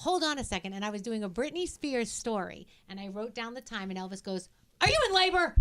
hold on a second. And I was doing a Britney Spears story. And I wrote down the time. And Elvis goes, are you in labor?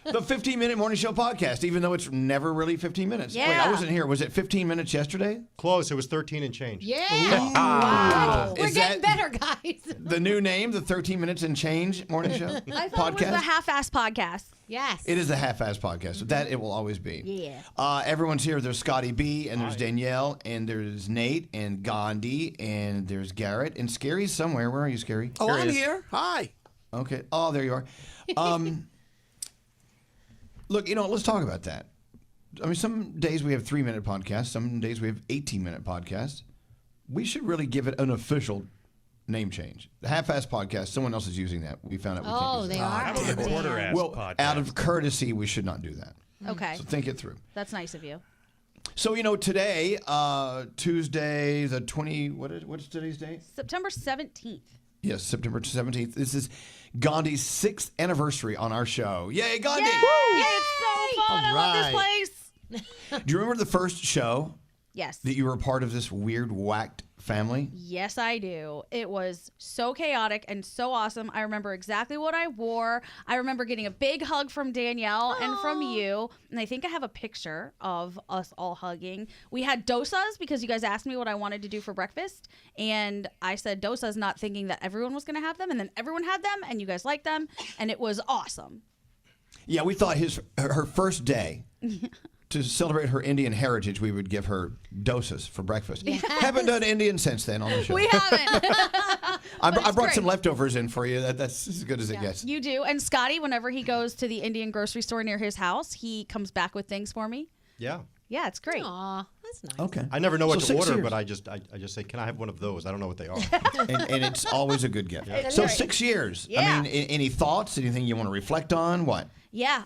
The 15-minute morning show podcast, even though it's never really 15 minutes. Yeah. Wait, I wasn't here. Was it 15 minutes yesterday? Close. It was 13 and change. Yeah. Wow. We're getting better, guys. The new name, the 13 minutes and change morning show I thought it was the half-ass podcast. Yes. It is the half-ass podcast. That it will always be. Yeah. Everyone's here. There's Scotty B, and there's Danielle, and there's Nate, and Gandhi, and there's Garrett, and Scary's somewhere. Where are you, Scary? Oh, I'm here. Hi. Okay. Oh, there you are. Look, let's talk about that. I mean, some days we have 3-minute podcasts. Some days we have 18-minute podcasts. We should really give it an official name change. The half-ass podcast, someone else is using that. We found out we can't use they that. are. The quarter-ass podcast. Out of courtesy, we should not do that. Okay. So think it through. That's nice of you. So, today, Tuesday, the 20, what's today's date? September 17th. Yes, September 17th. This is Gandhi's 6th anniversary on our show. Yay, Gandhi! Yay! It's so fun. I love this place. Do you remember the first show Yes. that you were a part of this weird, whacked family? Yes, I do. It was so chaotic and so awesome. I remember exactly what I wore. I remember getting a big hug from Danielle and from you. And I think I have a picture of us all hugging. We had dosas because you guys asked me what I wanted to do for breakfast. And I said dosas, not thinking that everyone was going to have them. And then everyone had them and you guys liked them. And it was awesome. Yeah, we thought her first day to celebrate her Indian heritage, we would give her dosas for breakfast. Yes. Haven't done Indian since then on the show. We haven't. I brought some leftovers in for you. That's as good as it gets. You do. And Scotty, whenever he goes to the Indian grocery store near his house, he comes back with things for me. Yeah. Yeah, it's great. Aw, that's nice. Okay. I never know what to order, years. but I just say, can I have one of those? I don't know what they are. and it's always a good gift. Yeah. So 6 years. Yeah. I mean, any thoughts? Anything you want to reflect on? What? Yeah,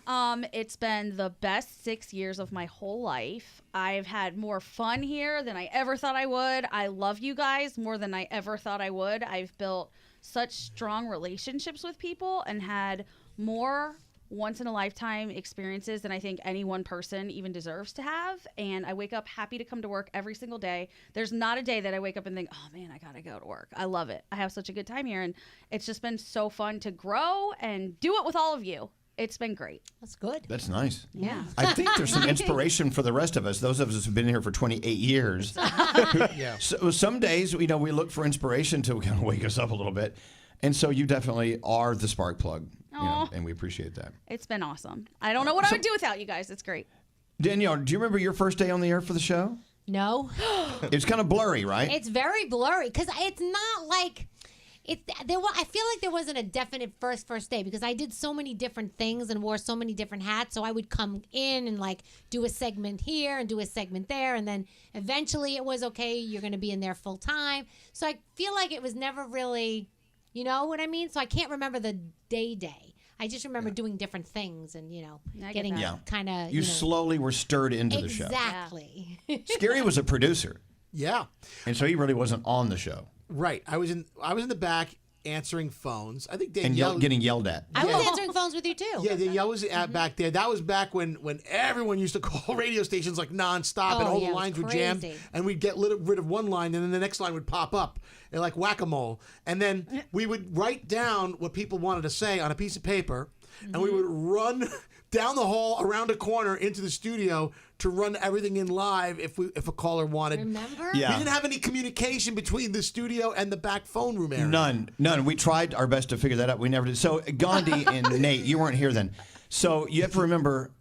it's been the best 6 years of my whole life. I've had more fun here than I ever thought I would. I love you guys more than I ever thought I would. I've built such strong relationships with people and had more once-in-a-lifetime experiences than I think any one person even deserves to have. And I wake up happy to come to work every single day. There's not a day that I wake up and think, oh, man, I got to go to work. I love it. I have such a good time here. And it's just been so fun to grow and do it with all of you. It's been great. That's good. That's nice. Yeah. I think there's some inspiration for the rest of us, those of us who've been here for 28 years. Yeah. So some days, we look for inspiration to kind of wake us up a little bit. And so you definitely are the spark plug, and we appreciate that. It's been awesome. I don't know what I would do without you guys. It's great. Danielle, do you remember your first day on the air for the show? No. It was kind of blurry, right? It's very blurry because it's not like I feel like there wasn't a definite first day because I did so many different things and wore so many different hats. So I would come in and like do a segment here and do a segment there, and then eventually it was okay. You're going to be in there full time. So I feel like it was never really, you know what I mean. So I can't remember the day. I just remember doing different things and getting kind of. You slowly were stirred into the show. Exactly. Scary was a producer. Yeah. And so he really wasn't on the show. Right. I was in the back answering phones. I think Danielle And getting yelled at. I was answering phones with you too. Yeah, Danielle was back there. That was back when everyone used to call radio stations like nonstop, and all the lines would jam, and we'd get rid of one line, and then the next line would pop up, and like whack-a-mole, and then we would write down what people wanted to say on a piece of paper, and we would run down the hall, around a corner, into the studio to run everything in live if a caller wanted. Remember? Yeah. We didn't have any communication between the studio and the back phone room area. None. We tried our best to figure that out. We never did. So Gandhi and Nate, you weren't here then. So you have to remember,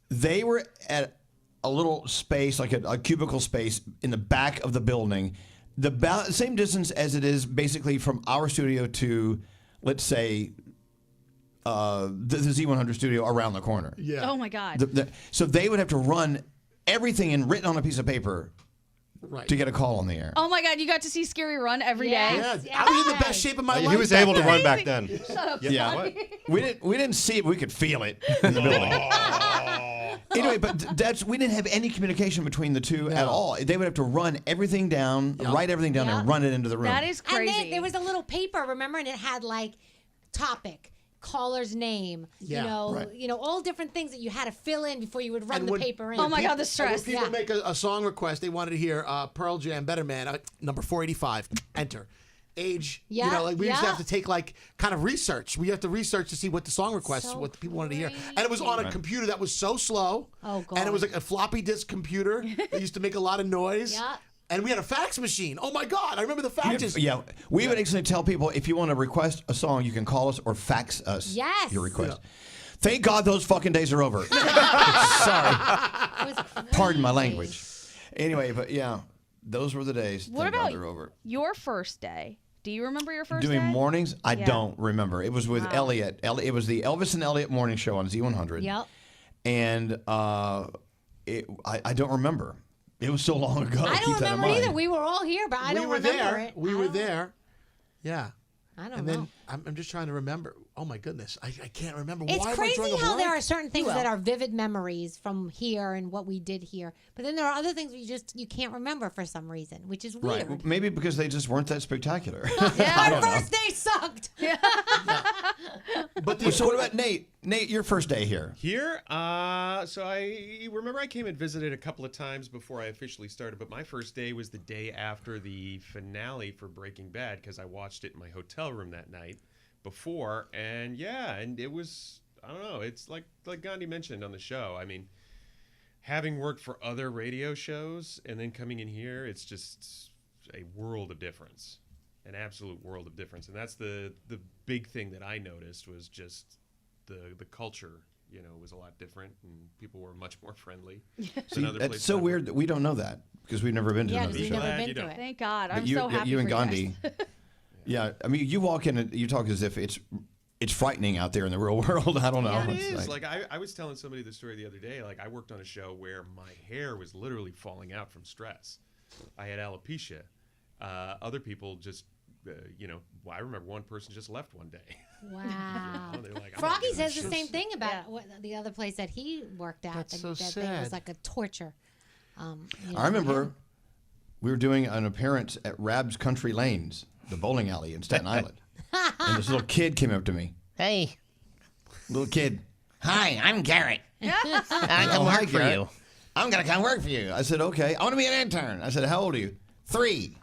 they were at a little space, like a cubicle space in the back of the building, the same distance as it is basically from our studio to, let's say, the Z100 studio around the corner. Yeah. Oh my God. So they would have to run everything written on a piece of paper to get a call on the air. Oh my God, you got to see Scary run every day. Yeah, I was in the best shape of my life. He was able to run back then. Shut up. Yeah. What? We didn't see it, we could feel it in the building. Anyway, but we didn't have any communication between the two at all. They would have to run everything down, write everything down, and run it into the room. That is crazy. And then there was a little paper, remember, and it had like topic, caller's name, Yeah, all different things that you had to fill in before you would run the paper in. Oh my God, the stress. When people make a song request, they wanted to hear Pearl Jam, Better Man, number 485, enter. Age, we used to have to take kind of research. We have to research to see what the song requests, what the people wanted to hear. And it was on a computer that was so slow. Oh, God. And it was like a floppy disk computer that used to make a lot of noise. Yeah. And we had a fax machine. Oh my God, I remember the faxes. Yeah, we would actually tell people if you want to request a song, you can call us or fax us your request. Yeah. Thank God those fucking days are over. Sorry. Pardon my language. Anyway, but yeah, those were the days. What Thank about God they're over. Your first day? Do you remember your first Doing day? mornings? I don't remember. It was with Elliot. It was the Elvis and Elliot morning show on Z100. Yep. And I don't remember. It was so long ago. I don't remember either. We were all here, but I don't remember it. We were there. Yeah. I don't and know. then I'm just trying to remember. Oh my goodness, I can't remember. It's Why crazy am I drawing a how there blank? are certain things that are vivid memories from here and what we did here, but then there are other things you can't remember for some reason, which is weird. Right. Maybe because they just weren't that spectacular. Our first day sucked. But so what about Nate? Nate, your first day here. Here? So I remember I came and visited a couple of times before I officially started, but my first day was the day after the finale for Breaking Bad because I watched it in my hotel room that night before. And it was, I don't know, it's like Gandhi mentioned on the show. I mean, having worked for other radio shows and then coming in here, it's just a world of difference. An absolute world of difference. And that's the big thing that I noticed was just the culture, was a lot different and people were much more friendly. That's so weird that we don't know that because we've never been to another show. Never been to it. Thank God. But I'm so happy you for and Gandhi. Yeah, I mean, you walk in and you talk as if it's frightening out there in the real world. I don't know. Yeah, it it's is. Like I was telling somebody the story the other day. Like I worked on a show where my hair was literally falling out from stress. I had alopecia. Other people just, I remember one person just left one day. Wow. They're like, Froggy says the same thing about the other place that he worked at. That's so that sad. thing was like a torture. I remember we were doing an appearance at Rab's Country Lanes, the bowling alley in Staten Island. And this little kid came up to me. Hey. Little kid. Hi, I'm Garrett. I can hi, work for Garrett. you. I'm going to come work for you. I said, okay. I want to be an intern. I said, how old are you? 3.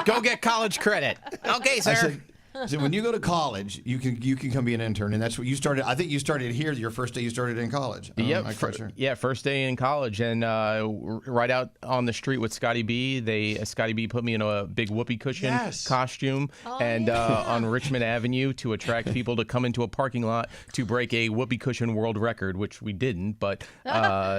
Go get college credit. Okay, sir. I said, when you go to college, you can come be an intern, and that's what you started. I think you started here. Your first day, you started in college. First day in college, and right out on the street with Scotty B. Scotty B put me in a big whoopee cushion costume, on Richmond Avenue to attract people to come into a parking lot to break a whoopee cushion world record, which we didn't. But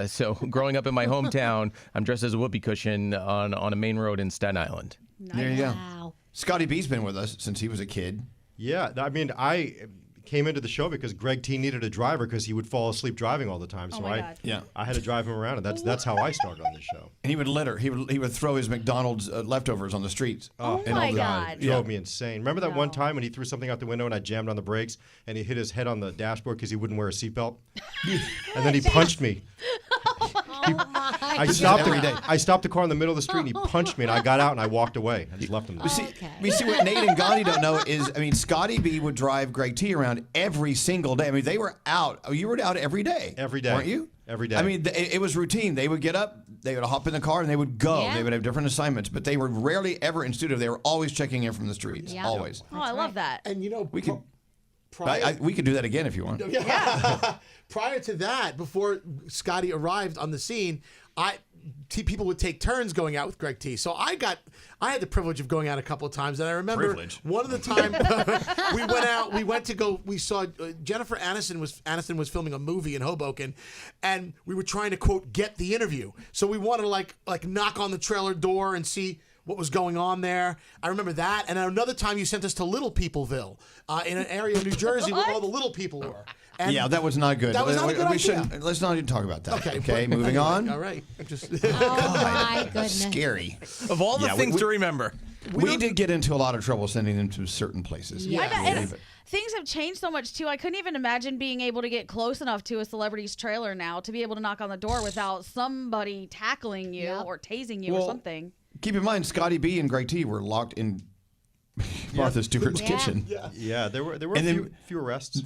so growing up in my hometown, I'm dressed as a whoopee cushion on a main road in Staten Island. Nice. There you go. Wow. Scotty B's been with us since he was a kid. Yeah, I mean, I came into the show because Greg T needed a driver because he would fall asleep driving all the time. So I had to drive him around, and that's how I started on this show. And he would litter. He would throw his McDonald's leftovers on the streets. Oh my God. It drove me insane. Remember that one time when he threw something out the window and I jammed on the brakes and he hit his head on the dashboard because he wouldn't wear a seatbelt? And then he punched me. I stopped the car in the middle of the street and he punched me and I got out and I walked away. I just left him there. We see what Nate and Gandhi don't know is, I mean, Scotty B would drive Greg T around every single day. I mean, they were out. You were out every day. Every day. Weren't you? Every day. I mean, it was routine. They would get up, they would hop in the car, and they would go. Yeah. They would have different assignments, but they were rarely ever in studio. They were always checking in from the streets. Yeah. Always. Oh, I love that. And We could. We could do that again if you want. Yeah. Prior to that, before Scotty arrived on the scene, people would take turns going out with Greg T. So I had the privilege of going out a couple of times, and I remember one of the time we saw Jennifer Aniston was filming a movie in Hoboken, and we were trying to quote get the interview. So we wanted to like knock on the trailer door and see what was going on there. I remember that. And another time you sent us to Little Peopleville in an area of New Jersey where all the little people were. And yeah, that was not good. That was not a good idea. Let's not even talk about that. Okay, Moving on. All right. Oh my goodness. Scary. Of all the things to remember. We did get into a lot of trouble sending them to certain places. Yeah. And things have changed so much too. I couldn't even imagine being able to get close enough to a celebrity's trailer now to be able to knock on the door without somebody tackling you or tasing you or something. Keep in mind, Scotty B and Greg T were locked in Martha Stewart's kitchen. Yeah, there were And a then- few arrests.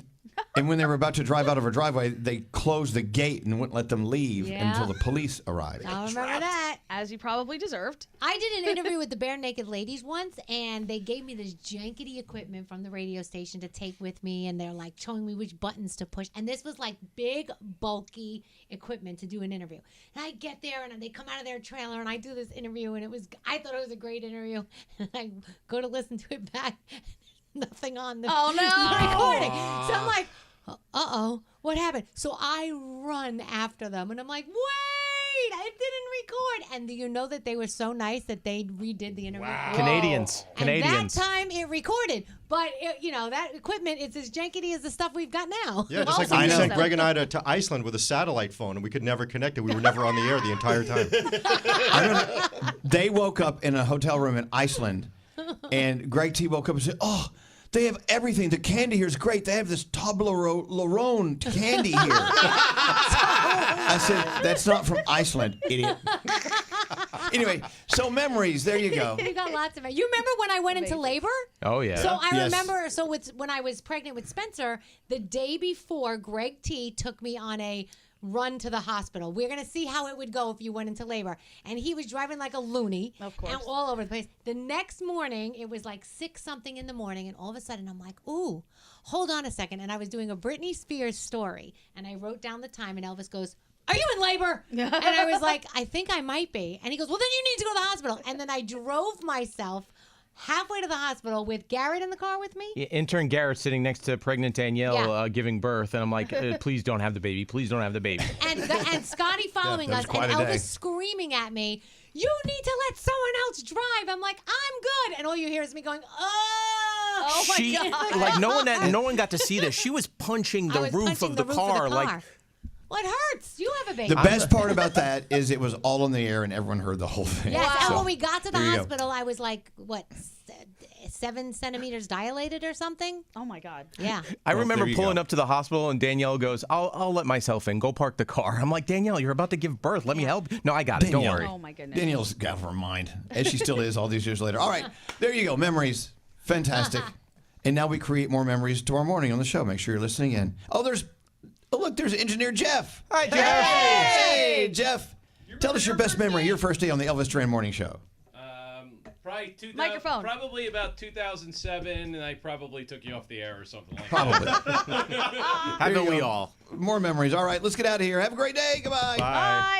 And when they were about to drive out of her driveway, they closed the gate and wouldn't let them leave Yeah. until the police arrived. I remember that. As you probably deserved. I did an interview with the Bare Naked Ladies once, and they gave me this jankety equipment from the radio station to take with me, and they're like showing me which buttons to push. And this was like big, bulky equipment to do an interview. And I get there, and they come out of their trailer, and I do this interview, and I thought it was a great interview. And I go to listen to it back. Nothing on the recording. So I'm like, uh-oh, what happened? So I run after them, and I'm like, wait, I didn't record. And do you know that they were so nice that they redid the interview? Wow. Canadians. And that time it recorded. But, that equipment, it's as jankety as the stuff we've got now. Yeah, just like when we sent Greg and I to Iceland with a satellite phone, and we could never connect it. We were never on the air the entire time. I remember they woke up in a hotel room in Iceland, and Greg T woke up and said, "Oh, they have everything. The candy here is great. They have this Toblerone candy here." I said, "That's not from Iceland, idiot." Anyway, so memories. There you go. You got lots of it. You remember when I went into labor? Oh, yeah. So I Yes. remember, when I was pregnant with Spencer, the day before, Greg T took me on a run to the hospital. We're going to see how it would go if you went into labor. And he was driving like a loony. Of course. And all over the place. The next morning, it was like 6-something in the morning. And all of a sudden, I'm like, ooh, hold on a second. And I was doing a Britney Spears story. And I wrote down the time. And Elvis goes, "Are you in labor?" And I was like, "I think I might be." And he goes, "Well, then you need to go to the hospital." And then I drove myself halfway to the hospital with Garrett in the car with me. Yeah, intern Garrett sitting next to pregnant Danielle giving birth, and I'm like, please don't have the baby. Please don't have the baby. And Scotty following that us, was and quite a day. Elvis screaming at me, "You need to let someone else drive." I'm like, "I'm good." And all you hear is me going, "Oh." Oh my God. Like no one got to see this. She was punching I the was roof punching of the the roof car. of the Like, car. Well, it hurts. You have a baby. The best part about that is it was all in the air and everyone heard the whole thing. Yes, and So, when we got to the there you go. hospital, I was like, what, 7 centimeters dilated or something? Oh my God. Yeah. I remember there you pulling go. up to the hospital, and Danielle goes, I'll let myself in. Go park the car. I'm like, Danielle, you're about to give birth. Let me help. No, I got it. Don't Danielle. worry. Oh my goodness. Danielle's got her mind, as she still is all these years later. All right, there you go. Memories. Fantastic. And now we create more memories tomorrow morning on the show. Make sure you're listening in. Oh, look, there's engineer Jeff. Hi, Jeff. Hey, Jeff. Tell us your best memory, your first day on the Elvis Duran Morning Show. Probably Microphone. Probably about 2007, and I probably took you off the air or something like Probably. Haven't we all? More memories. All right, let's get out of here. Have a great day. Goodbye. Bye. Bye.